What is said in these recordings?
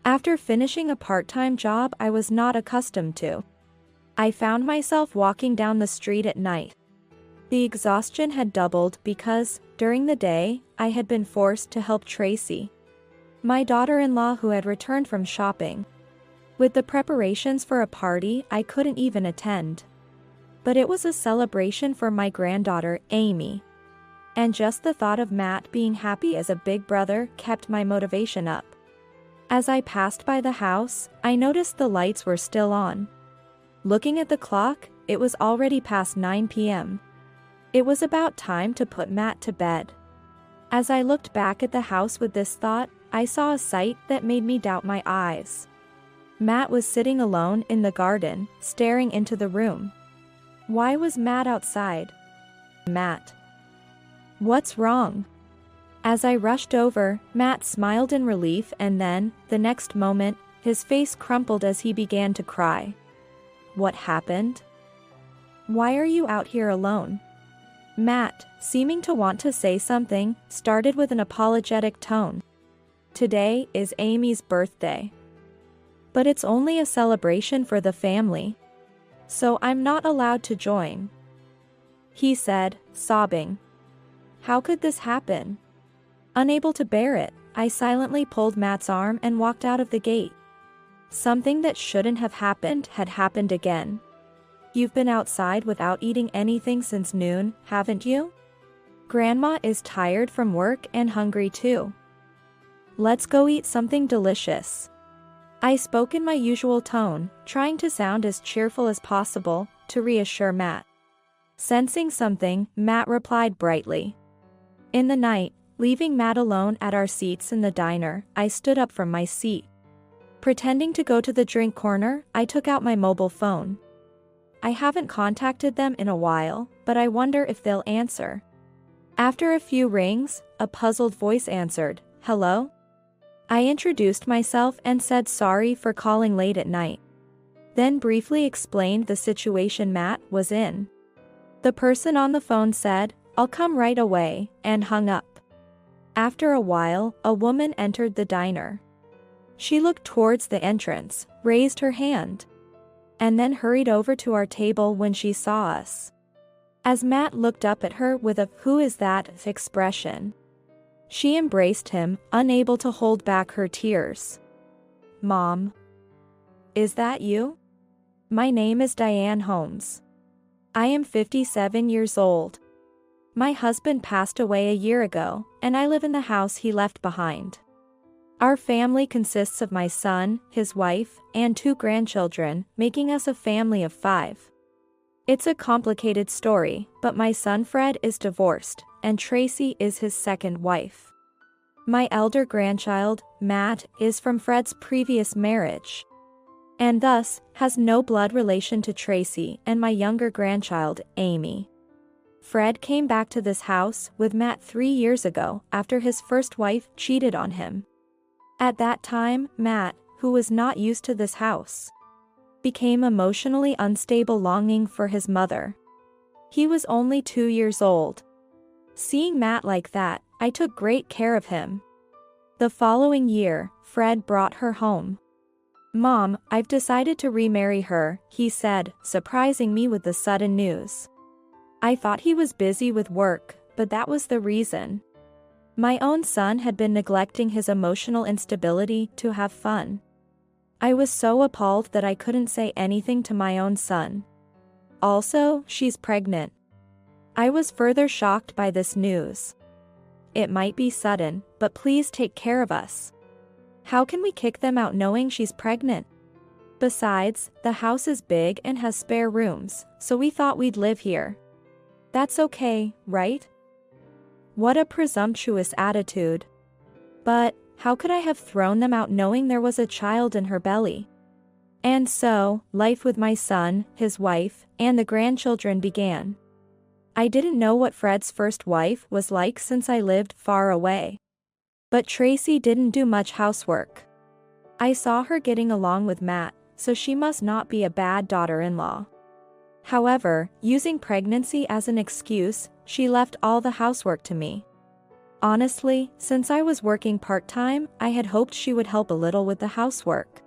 After finishing a part-time job I was not accustomed to, I found myself walking down the street at night. The exhaustion had doubled because, during the day, I had been forced to help Tracy, my daughter-in-law who had returned from shopping, with the preparations for a party I couldn't even attend. But it was a celebration for my granddaughter, Amy. And just the thought of Matt being happy as a big brother kept my motivation up. As I passed by the house, I noticed the lights were still on. Looking at the clock, it was already past 9 p.m. It was about time to put Matt to bed. As I looked back at the house with this thought, I saw a sight that made me doubt my eyes. Matt was sitting alone in the garden, staring into the room. Why was Matt outside? Matt. What's wrong? As I rushed over, Matt smiled in relief and then, the next moment, his face crumpled as he began to cry. What happened? Why are you out here alone? Matt, seeming to want to say something, started with an apologetic tone. Today is Amy's birthday. But it's only a celebration for the family, so I'm not allowed to join, he said, sobbing. How could this happen? Unable to bear it, I silently pulled Matt's arm and walked out of the gate. Something that shouldn't have happened had happened again. You've been outside without eating anything since noon, haven't you? Grandma is tired from work and hungry too. Let's go eat something delicious. I spoke in my usual tone, trying to sound as cheerful as possible, to reassure Matt. Sensing something, Matt replied brightly. In the night, leaving Matt alone at our seats in the diner, I stood up from my seat. Pretending to go to the drink corner, I took out my mobile phone. I haven't contacted them in a while, but I wonder if they'll answer. After a few rings, a puzzled voice answered, "Hello?" I introduced myself and said sorry for calling late at night. Then briefly explained the situation Matt was in. The person on the phone said, "I'll come right away," and hung up. After a while, a woman entered the diner. She looked towards the entrance, raised her hand, and then hurried over to our table when she saw us. As Matt looked up at her with a "who is that" expression, she embraced him, unable to hold back her tears. Mom. Is that you? My name is Diane Holmes. I am 57 years old. My husband passed away a year ago, and I live in the house he left behind. Our family consists of my son, his wife, and 2 grandchildren, making us a family of 5. It's a complicated story, but my son Fred is divorced, and Tracy is his second wife. My elder grandchild, Matt, is from Fred's previous marriage, and thus, has no blood relation to Tracy and my younger grandchild, Amy. Fred came back to this house with Matt 3 years ago after his first wife cheated on him. At that time, Matt, who was not used to this house, became emotionally unstable, longing for his mother. He was only 2 years old. Seeing Matt like that, I took great care of him. The following year, Fred brought her home. Mom, I've decided to remarry her, he said, surprising me with the sudden news. I thought he was busy with work, but that was the reason. My own son had been neglecting his emotional instability to have fun. I was so appalled that I couldn't say anything to my own son. Also, she's pregnant. I was further shocked by this news. It might be sudden, but please take care of us. How can we kick them out knowing she's pregnant? Besides, the house is big and has spare rooms, so we thought we'd live here. That's okay, right? What a presumptuous attitude. But, how could I have thrown them out knowing there was a child in her belly? And so, life with my son, his wife, and the grandchildren began. I didn't know what Fred's first wife was like since I lived far away. But Tracy didn't do much housework. I saw her getting along with Matt, so she must not be a bad daughter-in-law. However, using pregnancy as an excuse, she left all the housework to me. Honestly, since I was working part-time, I had hoped she would help a little with the housework.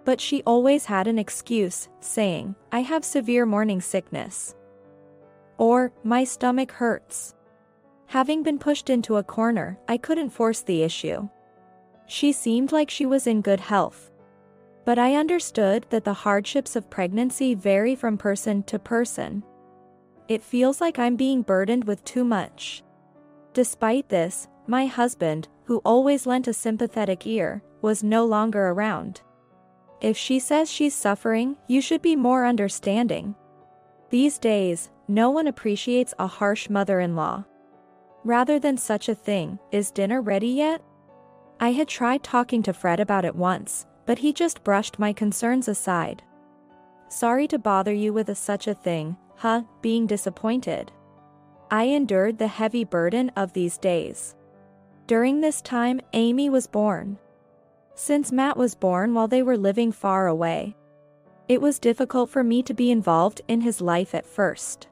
But she always had an excuse, saying, "I have severe morning sickness," or "my stomach hurts." Having been pushed into a corner, I couldn't force the issue. She seemed like she was in good health. But I understood that the hardships of pregnancy vary from person to person. It feels like I'm being burdened with too much. Despite this, my husband, who always lent a sympathetic ear, was no longer around. If she says she's suffering, you should be more understanding. These days, no one appreciates a harsh mother-in-law. Rather than such a thing, "Is dinner ready yet?" I had tried talking to Fred about it once, but he just brushed my concerns aside. "Sorry to bother you with such a thing, being disappointed." I endured the heavy burden of these days. During this time, Amy was born. Since Matt was born while they were living far away, it was difficult for me to be involved in his life at first.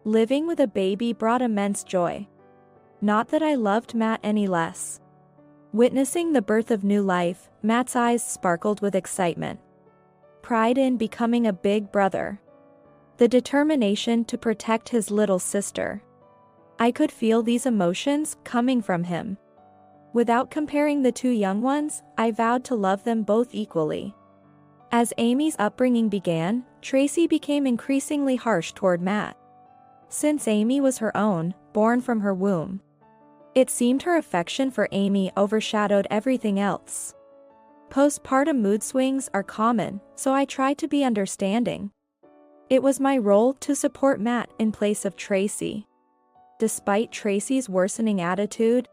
Living with a baby brought immense joy. Not that I loved Matt any less. Witnessing the birth of new life, Matt's eyes sparkled with excitement. Pride in becoming a big brother. The determination to protect his little sister. I could feel these emotions coming from him. Without comparing the two young ones, I vowed to love them both equally. As Amy's upbringing began, Tracy became increasingly harsh toward Matt. Since Amy was her own, born from her womb, it seemed her affection for Amy overshadowed everything else. Postpartum mood swings are common, so I tried to be understanding. It was my role to support Matt in place of Tracy. Despite Tracy's worsening attitude,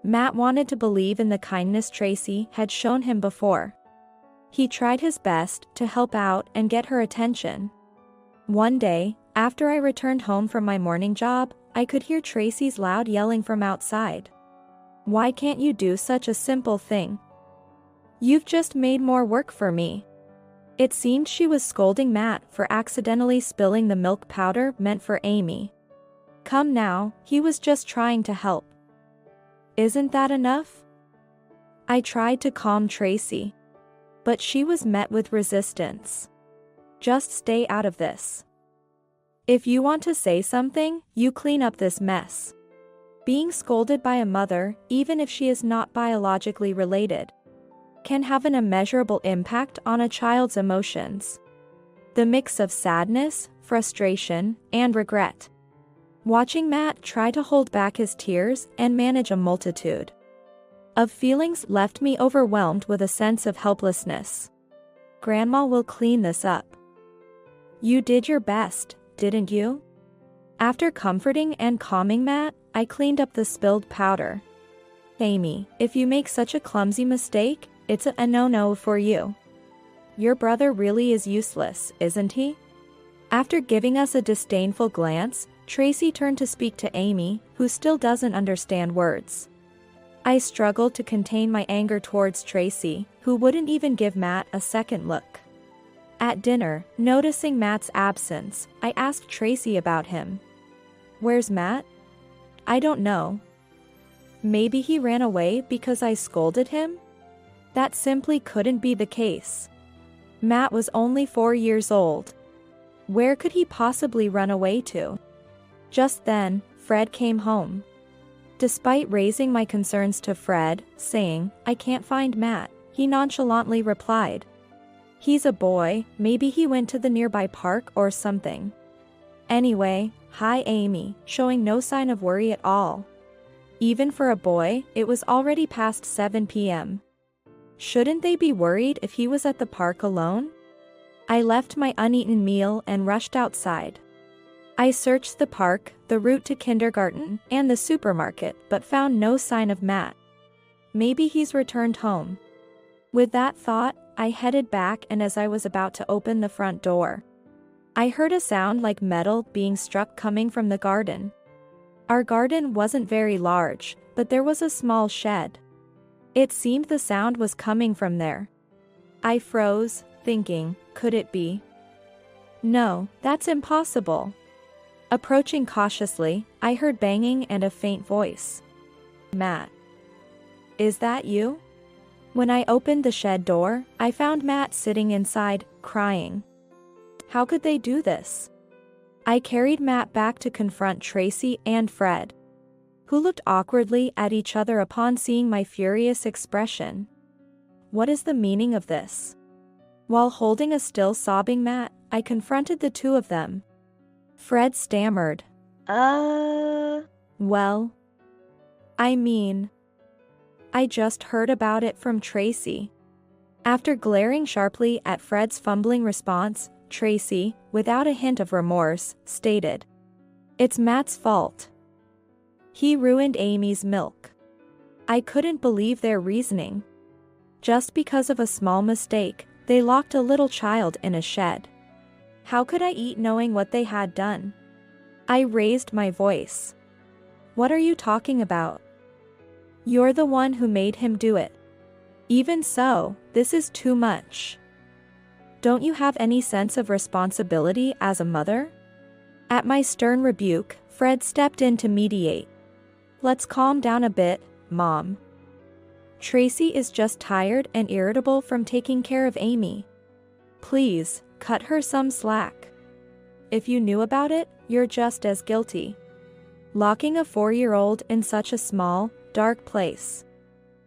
Matt wanted to believe in the kindness Tracy had shown him before. He tried his best to help out and get her attention. One day, after I returned home from my morning job, I could hear Tracy's loud yelling from outside. "Why can't you do such a simple thing? You've just made more work for me." It seemed she was scolding Matt for accidentally spilling the milk powder meant for Amy. "Come now, he was just trying to help. Isn't that enough?" I tried to calm Tracy, but she was met with resistance. "Just stay out of this. If you want to say something, you clean up this mess." Being scolded by a mother, even if she is not biologically related, can have an immeasurable impact on a child's emotions. The mix of sadness, frustration, and regret. Watching Matt try to hold back his tears and manage a multitude of feelings left me overwhelmed with a sense of helplessness. "Grandma will clean this up." "You did your best, didn't you?" After comforting and calming Matt, I cleaned up the spilled powder. "Amy, if you make such a clumsy mistake, it's a no-no for you. Your brother really is useless, isn't he?" After giving us a disdainful glance, Tracy turned to speak to Amy, who still doesn't understand words. I struggled to contain my anger towards Tracy, who wouldn't even give Matt a second look. At dinner, noticing Matt's absence, I asked Tracy about him. "Where's Matt?" "I don't know. Maybe he ran away because I scolded him?" That simply couldn't be the case. Matt was only 4 years old. Where could he possibly run away to? Just then, Fred came home. Despite raising my concerns to Fred, saying, "I can't find Matt," he nonchalantly replied, "He's a boy, maybe he went to the nearby park or something." Anyway, hi Amy, showing no sign of worry at all. Even for a boy, it was already past 7 p.m. Shouldn't they be worried if he was at the park alone? I left my uneaten meal and rushed outside. I searched the park, the route to kindergarten, and the supermarket, but found no sign of Matt. Maybe he's returned home. With that thought, I headed back, and as I was about to open the front door, I heard a sound like metal being struck coming from the garden. Our garden wasn't very large, but there was a small shed. It seemed the sound was coming from there. I froze, thinking, could it be? No, that's impossible. Approaching cautiously, I heard banging and a faint voice. Matt. Is that you? When I opened the shed door, I found Matt sitting inside, crying. How could they do this? I carried Matt back to confront Tracy and Fred, who looked awkwardly at each other upon seeing my furious expression. What is the meaning of this? While holding a still sobbing Matt, I confronted the two of them. Fred stammered. Well, I just heard about it from Tracy. After glaring sharply at Fred's fumbling response, Tracy, without a hint of remorse, stated, "It's Matt's fault. He ruined Amy's milk." I couldn't believe their reasoning. Just because of a small mistake, they locked a little child in a shed. How could I eat knowing what they had done? I raised my voice. What are you talking about? You're the one who made him do it. Even so, this is too much. Don't you have any sense of responsibility as a mother? At my stern rebuke, Fred stepped in to mediate. Let's calm down a bit, Mom. Tracy is just tired and irritable from taking care of Amy. Please, cut her some slack. If you knew about it, you're just as guilty. Locking a 4-year-old in such a small, dark place.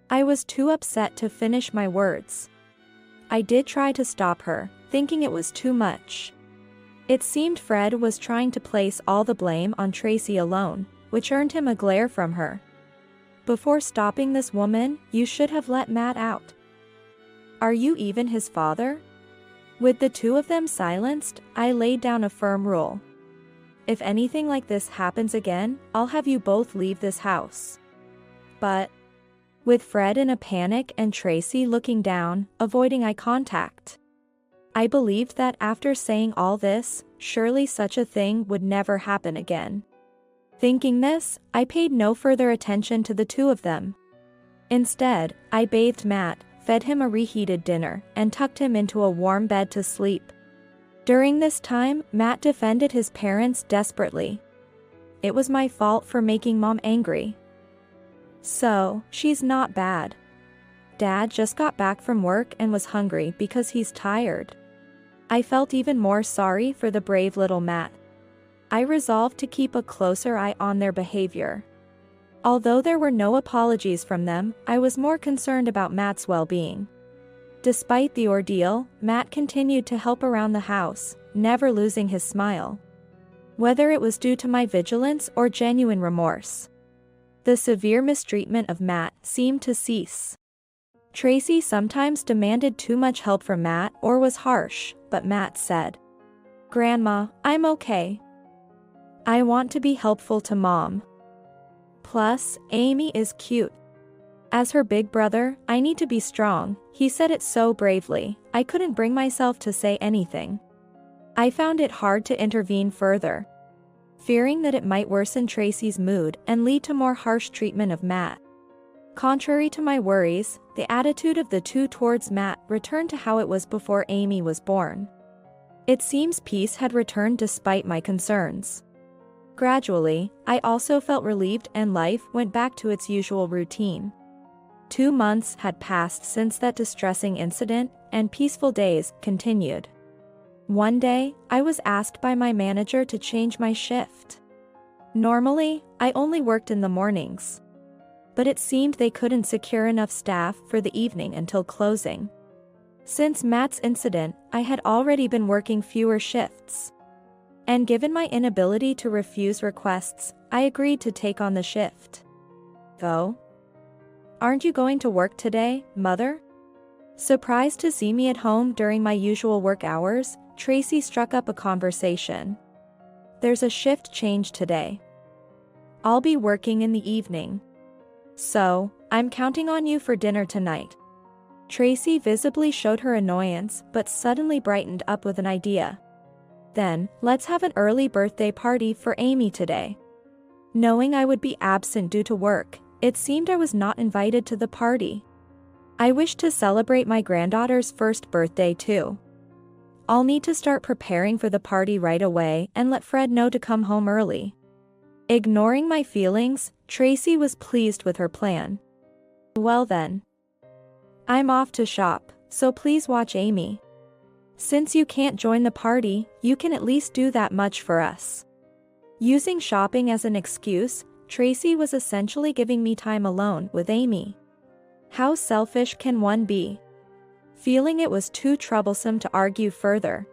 I was too upset to finish my words. I did try to stop her, thinking it was too much. It seemed Fred was trying to place all the blame on Tracy alone, which earned him a glare from her. Before stopping this woman, you should have let Matt out. Are you even his father? With the two of them silenced, I laid down a firm rule. If anything like this happens again, I'll have you both leave this house. But, with Fred in a panic and Tracy looking down, avoiding eye contact, I believed that after saying all this, surely such a thing would never happen again. Thinking this, I paid no further attention to the two of them. Instead, I bathed Matt, fed him a reheated dinner, and tucked him into a warm bed to sleep. During this time, Matt defended his parents desperately. It was my fault for making Mom angry. So, she's not bad. Dad just got back from work and was hungry because he's tired. I felt even more sorry for the brave little Matt. I resolved to keep a closer eye on their behavior. Although there were no apologies from them, I was more concerned about Matt's well-being. Despite the ordeal, Matt continued to help around the house, never losing his smile. Whether it was due to my vigilance or genuine remorse, the severe mistreatment of Matt seemed to cease. Tracy sometimes demanded too much help from Matt or was harsh, but Matt said, "Grandma, I'm okay. I want to be helpful to Mom. Plus, Amy is cute. As her big brother, I need to be strong." He said it so bravely, I couldn't bring myself to say anything. I found it hard to intervene further, fearing that it might worsen Tracy's mood and lead to more harsh treatment of Matt. Contrary to my worries, the attitude of the two towards Matt returned to how it was before Amy was born. It seems peace had returned despite my concerns. Gradually, I also felt relieved and life went back to its usual routine. 2 months had passed since that distressing incident, and peaceful days continued. One day, I was asked by my manager to change my shift. Normally, I only worked in the mornings, but it seemed they couldn't secure enough staff for the evening until closing. Since Matt's incident, I had already been working fewer shifts. And given my inability to refuse requests, I agreed to take on the shift. Though, aren't you going to work today, Mother? Surprised to see me at home during my usual work hours, Tracy struck up a conversation. There's a shift change today. I'll be working in the evening. So, I'm counting on you for dinner tonight. Tracy visibly showed her annoyance but suddenly brightened up with an idea. Then, let's have an early birthday party for Amy today. Knowing I would be absent due to work, it seemed I was not invited to the party. I wished to celebrate my granddaughter's first birthday too. I'll need to start preparing for the party right away and let Fred know to come home early. Ignoring my feelings, Tracy was pleased with her plan. Well then. I'm off to shop, so please watch Amy. Since you can't join the party, you can at least do that much for us. Using shopping as an excuse, Tracy was essentially giving me time alone with Amy. How selfish can one be? Feeling it was too troublesome to argue further,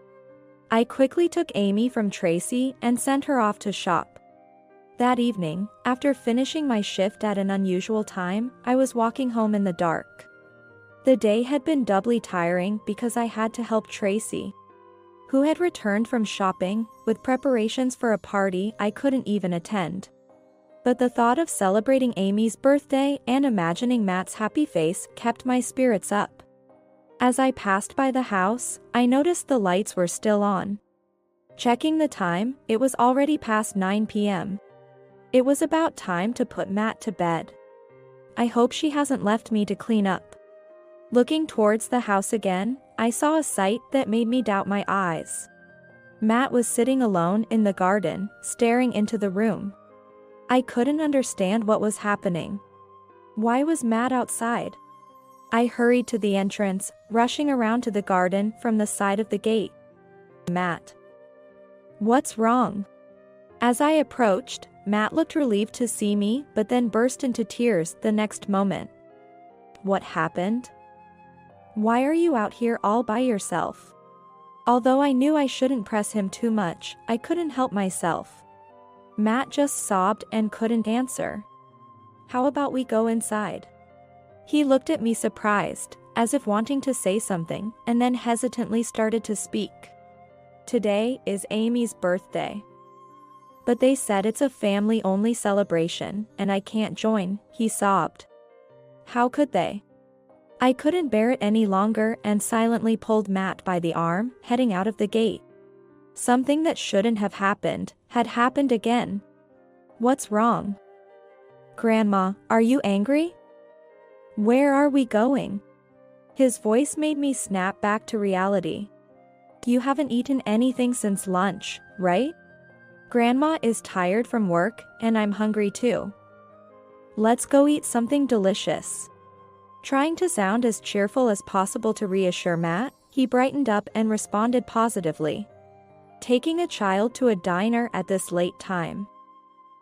I quickly took Amy from Tracy and sent her off to shop. That evening, after finishing my shift at an unusual time, I was walking home in the dark. The day had been doubly tiring because I had to help Tracy, who had returned from shopping, with preparations for a party I couldn't even attend. But the thought of celebrating Amy's birthday and imagining Matt's happy face kept my spirits up. As I passed by the house, I noticed the lights were still on. Checking the time, it was already past 9 p.m. It was about time to put Matt to bed. I hope she hasn't left me to clean up. Looking towards the house again, I saw a sight that made me doubt my eyes. Matt was sitting alone in the garden, staring into the room. I couldn't understand what was happening. Why was Matt outside? I hurried to the entrance, rushing around to the garden from the side of the gate. Matt. What's wrong? As I approached, Matt looked relieved to see me but then burst into tears the next moment. What happened? Why are you out here all by yourself? Although I knew I shouldn't press him too much, I couldn't help myself. Matt just sobbed and couldn't answer. How about we go inside? He looked at me surprised, as if wanting to say something, and then hesitantly started to speak. Today is Amy's birthday. But they said it's a family-only celebration, and I can't join, he sobbed. How could they? I couldn't bear it any longer and silently pulled Matt by the arm, heading out of the gate. Something that shouldn't have happened, had happened again. What's wrong? Grandma, are you angry? Where are we going? His voice made me snap back to reality. You haven't eaten anything since lunch, right? Grandma is tired from work, and I'm hungry too. Let's go eat something delicious. Trying to sound as cheerful as possible to reassure Matt, he brightened up and responded positively. Taking a child to a diner at this late time.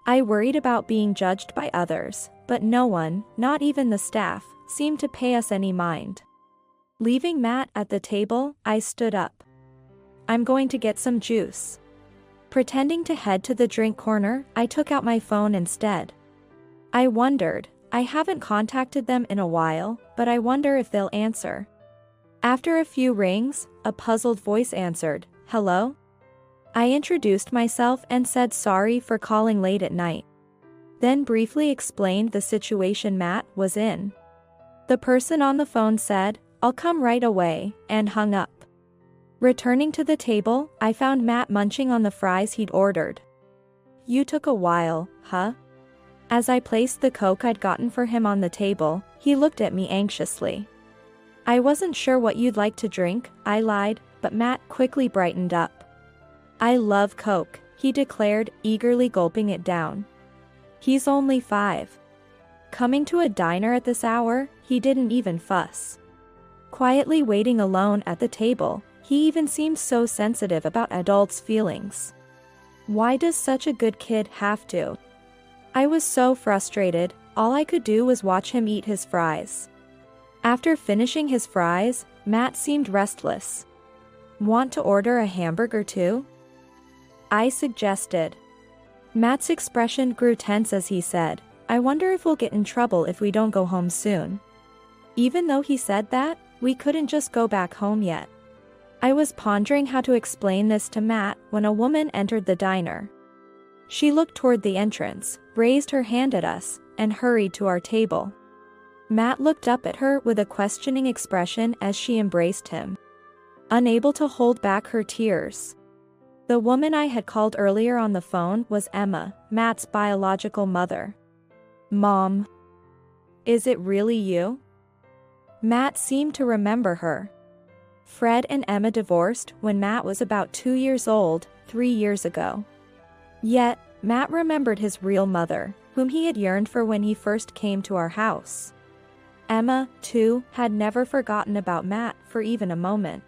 I worried about being judged by others, but no one, not even the staff, seemed to pay us any mind. Leaving Matt at the table, I stood up. I'm going to get some juice. Pretending to head to the drink corner, I took out my phone instead. I wondered, I haven't contacted them in a while, but I wonder if they'll answer. After a few rings, a puzzled voice answered, "Hello?" I introduced myself and said sorry for calling late at night. Then briefly explained the situation Matt was in. The person on the phone said, "I'll come right away," and hung up. Returning to the table, I found Matt munching on the fries he'd ordered. You took a while, huh? As I placed the Coke I'd gotten for him on the table, he looked at me anxiously. I wasn't sure what you'd like to drink, I lied, but Matt quickly brightened up. I love Coke, he declared, eagerly gulping it down. He's only 5. Coming to a diner at this hour, he didn't even fuss. Quietly waiting alone at the table, he even seemed so sensitive about adults' feelings. Why does such a good kid have to? I was so frustrated, all I could do was watch him eat his fries. After finishing his fries, Matt seemed restless. Want to order a hamburger too? I suggested. Matt's expression grew tense as he said, I wonder if we'll get in trouble if we don't go home soon. Even though he said that, we couldn't just go back home yet. I was pondering how to explain this to Matt when a woman entered the diner. She looked toward the entrance, raised her hand at us, and hurried to our table. Matt looked up at her with a questioning expression as she embraced him. Unable to hold back her tears. The woman I had called earlier on the phone was Emma, Matt's biological mother. Mom. Is it really you? Matt seemed to remember her. Fred and Emma divorced when Matt was about 2 years old, 3 years ago. Yet, Matt remembered his real mother, whom he had yearned for when he first came to our house. Emma, too, had never forgotten about Matt for even a moment.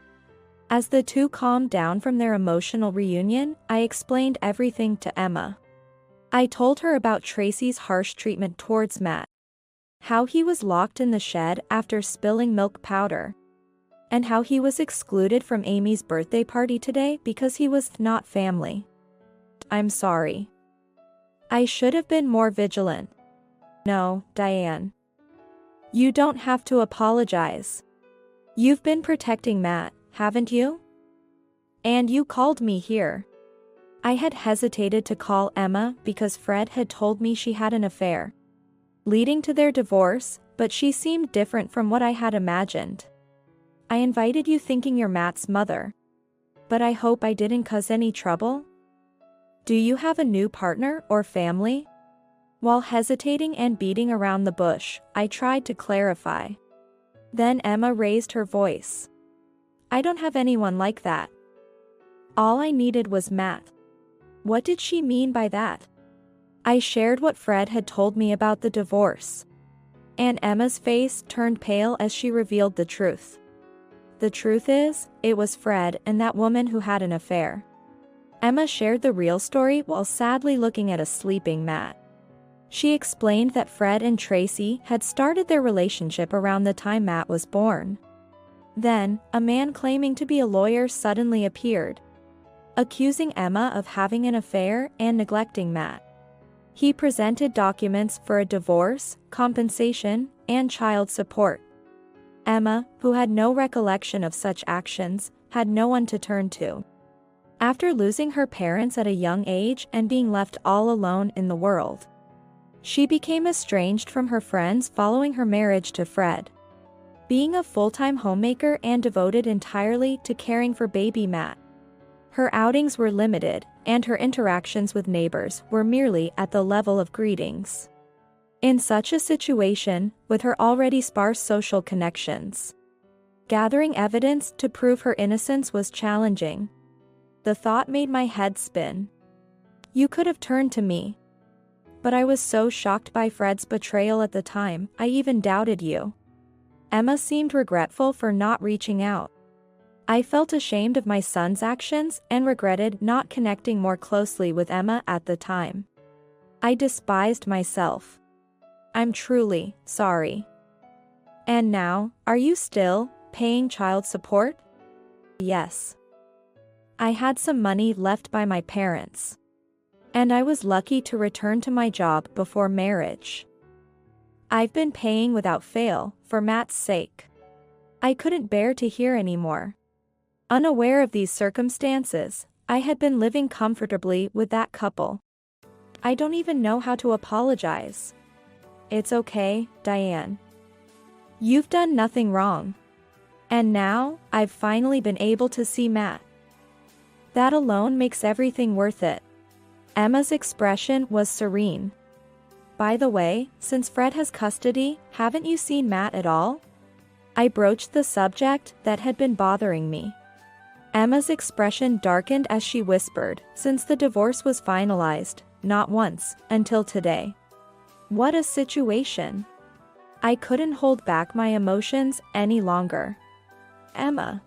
As the two calmed down from their emotional reunion, I explained everything to Emma. I told her about Tracy's harsh treatment towards Matt, how he was locked in the shed after spilling milk powder, and how he was excluded from Amy's birthday party today because he was not family. I'm sorry. I should have been more vigilant. No, Diane. You don't have to apologize. You've been protecting Matt, haven't you? And you called me here. I had hesitated to call Emma because Fred had told me she had an affair, leading to their divorce, but she seemed different from what I had imagined. I invited you thinking you're Matt's mother. But I hope I didn't cause any trouble? Do you have a new partner or family? While hesitating and beating around the bush, I tried to clarify. Then Emma raised her voice. I don't have anyone like that. All I needed was Matt. What did she mean by that? I shared what Fred had told me about the divorce. And Emma's face turned pale as she revealed the truth. The truth is, it was Fred and that woman who had an affair. Emma shared the real story while sadly looking at a sleeping Matt. She explained that Fred and Tracy had started their relationship around the time Matt was born. Then, a man claiming to be a lawyer suddenly appeared, accusing Emma of having an affair and neglecting Matt. He presented documents for a divorce, compensation, and child support. Emma, who had no recollection of such actions, had no one to turn to. After losing her parents at a young age and being left all alone in the world, she became estranged from her friends following her marriage to Fred. Being a full-time homemaker and devoted entirely to caring for baby Matt, her outings were limited, and her interactions with neighbors were merely at the level of greetings. In such a situation, with her already sparse social connections, gathering evidence to prove her innocence was challenging. The thought made my head spin. You could have turned to me. But I was so shocked by Fred's betrayal at the time, I even doubted you. Emma seemed regretful for not reaching out. I felt ashamed of my son's actions and regretted not connecting more closely with Emma at the time. I despised myself. I'm truly sorry. And now, are you still paying child support? Yes. I had some money left by my parents. And I was lucky to return to my job before marriage. I've been paying without fail, for Matt's sake. I couldn't bear to hear anymore. Unaware of these circumstances, I had been living comfortably with that couple. I don't even know how to apologize. It's okay, Diane. You've done nothing wrong. And now, I've finally been able to see Matt. That alone makes everything worth it. Emma's expression was serene. By the way, since Fred has custody, haven't you seen Matt at all? I broached the subject that had been bothering me. Emma's expression darkened as she whispered, since the divorce was finalized, not once, until today. What a situation. I couldn't hold back my emotions any longer. Emma.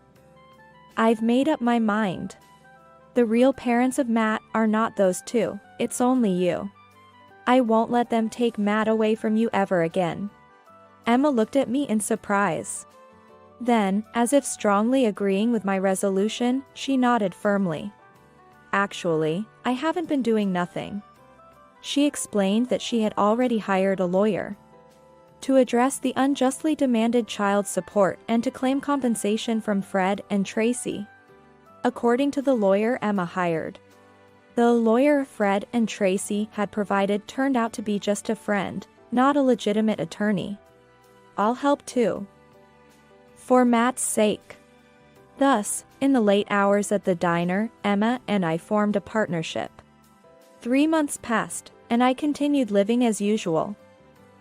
I've made up my mind. The real parents of Matt are not those two, it's only you. I won't let them take Matt away from you ever again. Emma looked at me in surprise. Then, as if strongly agreeing with my resolution, she nodded firmly. Actually, I haven't been doing nothing. She explained that she had already hired a lawyer to address the unjustly demanded child support and to claim compensation from Fred and Tracy. According to the lawyer Emma hired, the lawyer Fred and Tracy had provided turned out to be just a friend, not a legitimate attorney. I'll help too. For Matt's sake. Thus, in the late hours at the diner, Emma and I formed a partnership. 3 months passed, and I continued living as usual,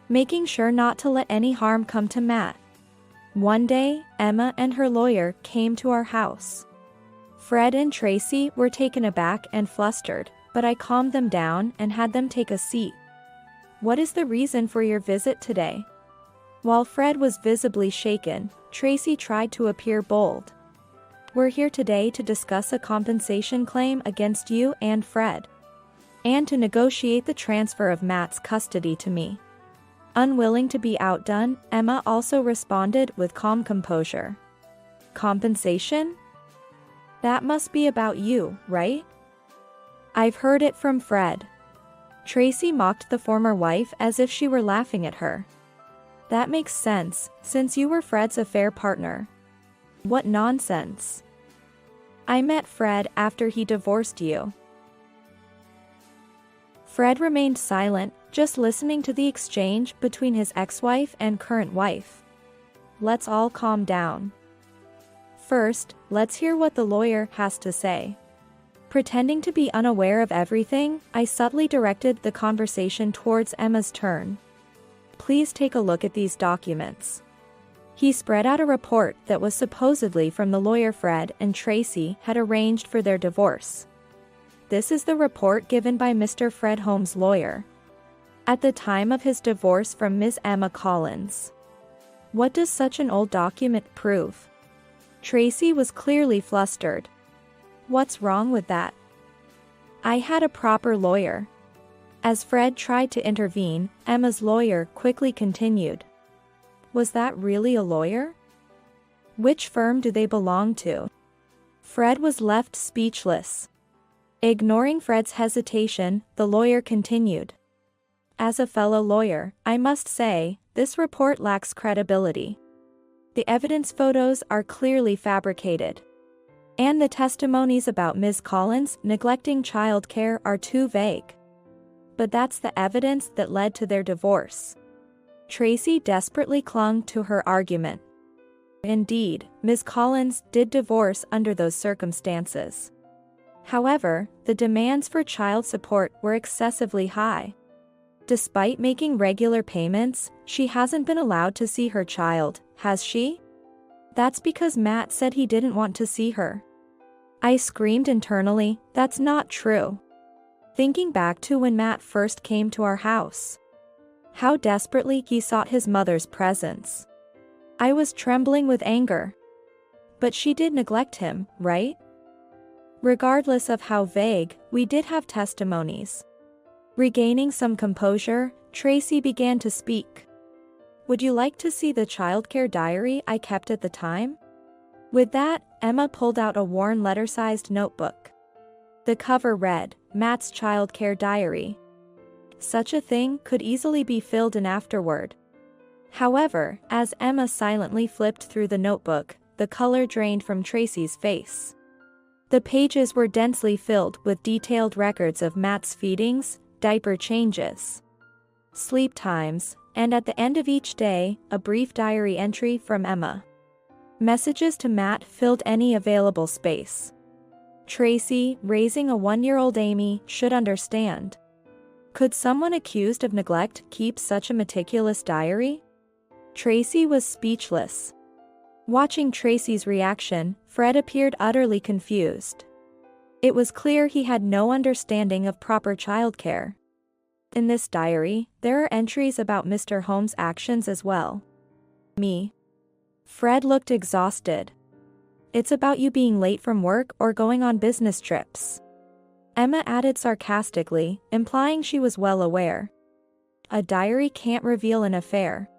making sure not to let any harm come to Matt. One day, Emma and her lawyer came to our house. Fred and Tracy were taken aback and flustered, but I calmed them down and had them take a seat. What is the reason for your visit today? While Fred was visibly shaken, Tracy tried to appear bold. We're here today to discuss a compensation claim against you and Fred, and to negotiate the transfer of Matt's custody to me. Unwilling to be outdone, Emma also responded with calm composure. Compensation? That must be about you, right? I've heard it from Fred. Tracy mocked the former wife as if she were laughing at her. That makes sense, since you were Fred's affair partner. What nonsense. I met Fred after he divorced you. Fred remained silent, just listening to the exchange between his ex-wife and current wife. Let's all calm down. First, let's hear what the lawyer has to say. Pretending to be unaware of everything, I subtly directed the conversation towards Emma's turn. Please take a look at these documents. He spread out a report that was supposedly from the lawyer Fred and Tracy had arranged for their divorce. This is the report given by Mr. Fred Holmes' lawyer at the time of his divorce from Ms. Emma Collins. What does such an old document prove? Tracy was clearly flustered. What's wrong with that? I had a proper lawyer. As Fred tried to intervene, Emma's lawyer quickly continued. Was that really a lawyer? Which firm do they belong to? Fred was left speechless. Ignoring Fred's hesitation, the lawyer continued. As a fellow lawyer, I must say, this report lacks credibility. The evidence photos are clearly fabricated. And the testimonies about Ms. Collins neglecting child care are too vague. But that's the evidence that led to their divorce. Tracy desperately clung to her argument. Indeed, Ms. Collins did divorce under those circumstances. However, the demands for child support were excessively high. Despite making regular payments, she hasn't been allowed to see her child, has she? That's because Matt said he didn't want to see her. I screamed internally, that's not true. Thinking back to when Matt first came to our house. How desperately he sought his mother's presence. I was trembling with anger. But she did neglect him, right? Regardless of how vague, we did have testimonies. Regaining some composure, Tracy began to speak. Would you like to see the childcare diary I kept at the time? With that, Emma pulled out a worn letter-sized notebook. The cover read, Matt's childcare diary. Such a thing could easily be filled in afterward. However, as Emma silently flipped through the notebook, the color drained from Tracy's face. The pages were densely filled with detailed records of Matt's feedings, diaper changes, sleep times, and at the end of each day, a brief diary entry from Emma. Messages to Matt filled any available space. Tracy, raising a 1-year-old Amy, should understand. Could someone accused of neglect keep such a meticulous diary? Tracy was speechless. Watching Tracy's reaction, Fred appeared utterly confused. It was clear he had no understanding of proper childcare. In this diary, there are entries about Mr. Holmes' actions as well. Me. Fred looked exhausted. It's about you being late from work or going on business trips. Emma added sarcastically, implying she was well aware. A diary can't reveal an affair.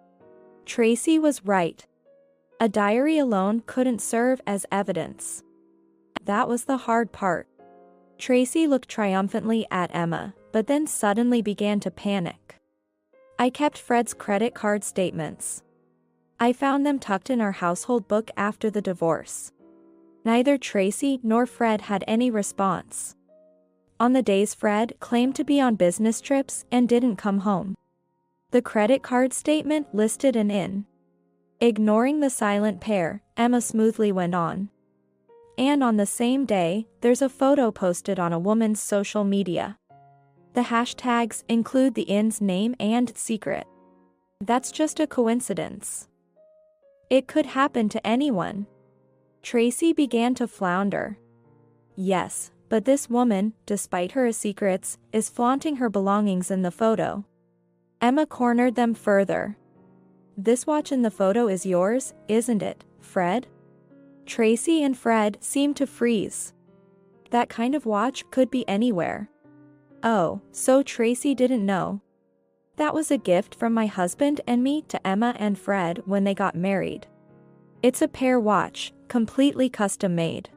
Tracy was right. A diary alone couldn't serve as evidence. That was the hard part. Tracy looked triumphantly at Emma, but then suddenly began to panic. I kept Fred's credit card statements. I found them tucked in our household book after the divorce. Neither Tracy nor Fred had any response. On the days Fred claimed to be on business trips and didn't come home, the credit card statement listed an in. Ignoring the silent pair, Emma smoothly went on. And on the same day, there's a photo posted on a woman's social media. The hashtags include the inn's name and secret. That's just a coincidence. It could happen to anyone. Tracy began to flounder. Yes, but this woman, despite her secrets, is flaunting her belongings in the photo. Emma cornered them further. This watch in the photo is yours, isn't it, Fred? Tracy and Fred seemed to freeze. That kind of watch could be anywhere. Oh, so Tracy didn't know. That was a gift from my husband and me to Emma and Fred when they got married. It's a pair watch, completely custom made.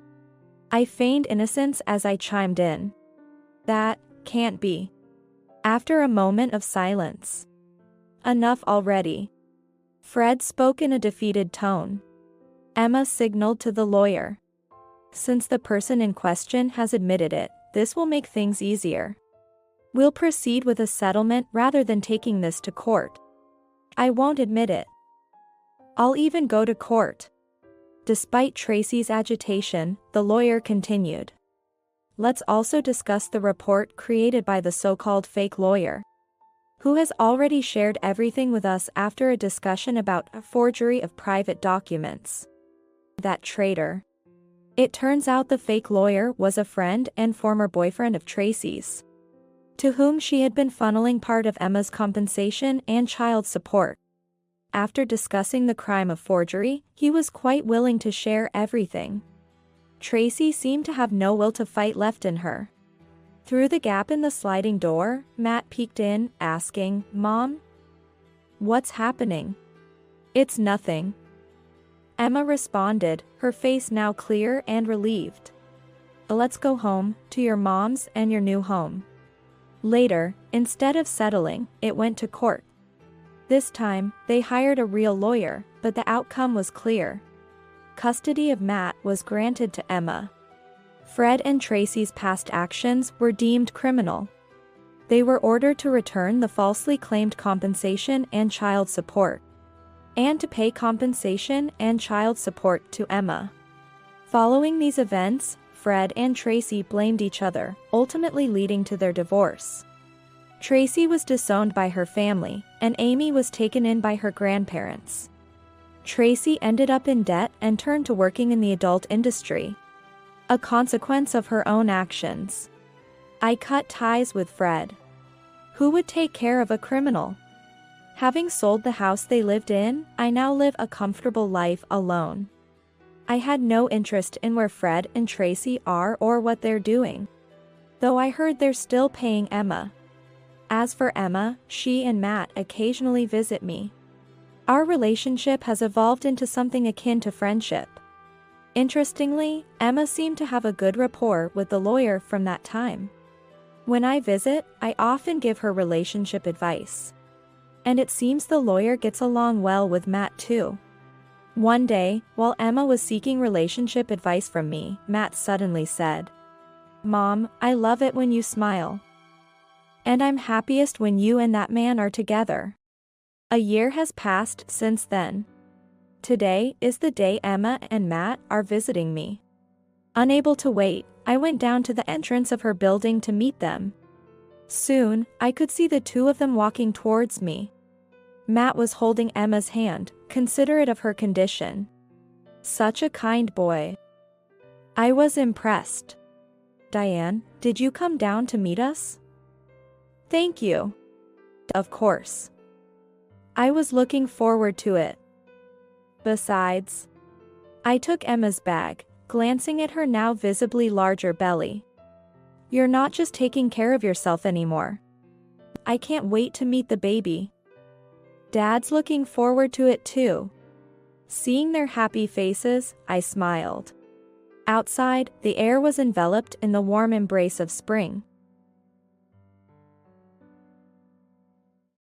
I feigned innocence as I chimed in. That can't be. After a moment of silence. Enough already. Fred spoke in a defeated tone. Emma signaled to the lawyer. Since the person in question has admitted it, this will make things easier. We'll proceed with a settlement rather than taking this to court. I won't admit it. I'll even go to court. Despite Tracy's agitation, the lawyer continued. Let's also discuss the report created by the so-called fake lawyer, who has already shared everything with us after a discussion about a forgery of private documents. That traitor. It turns out the fake lawyer was a friend and former boyfriend of Tracy's, to whom she had been funneling part of Emma's compensation and child support. After discussing the crime of forgery, he was quite willing to share everything. Tracy seemed to have no will to fight left in her. Through the gap in the sliding door, Matt peeked in, asking, "Mom? What's happening?" "It's nothing," Emma responded, her face now clear and relieved. "Let's go home, to your mom's and your new home." Later, instead of settling, it went to court. This time, they hired a real lawyer, but the outcome was clear. Custody of Matt was granted to Emma. Fred and Tracy's past actions were deemed criminal. They were ordered to return the falsely claimed compensation and child support, and to pay compensation and child support to Emma. Following these events, Fred and Tracy blamed each other, ultimately leading to their divorce. Tracy was disowned by her family, and Amy was taken in by her grandparents. Tracy ended up in debt and turned to working in the adult industry, a consequence of her own actions. I cut ties with Fred. Who would take care of a criminal? Having sold the house they lived in, I now live a comfortable life alone. I had no interest in where Fred and Tracy are or what they're doing, though I heard they're still paying Emma. As for Emma, she and Matt occasionally visit me. Our relationship has evolved into something akin to friendship. Interestingly, Emma seemed to have a good rapport with the lawyer from that time. When I visit, I often give her relationship advice. And it seems the lawyer gets along well with Matt too. One day, while Emma was seeking relationship advice from me, Matt suddenly said, "Mom, I love it when you smile. And I'm happiest when you and that man are together." A year has passed since then. Today is the day Emma and Matt are visiting me. Unable to wait, I went down to the entrance of her building to meet them. Soon, I could see the two of them walking towards me. Matt was holding Emma's hand, considerate of her condition. Such a kind boy. I was impressed. "Diane, did you come down to meet us?" "Thank you." "Of course. I was looking forward to it. Besides," I took Emma's bag, glancing at her now visibly larger belly. "You're not just taking care of yourself anymore. I can't wait to meet the baby. Dad's looking forward to it too." Seeing their happy faces, I smiled. Outside, the air was enveloped in the warm embrace of spring.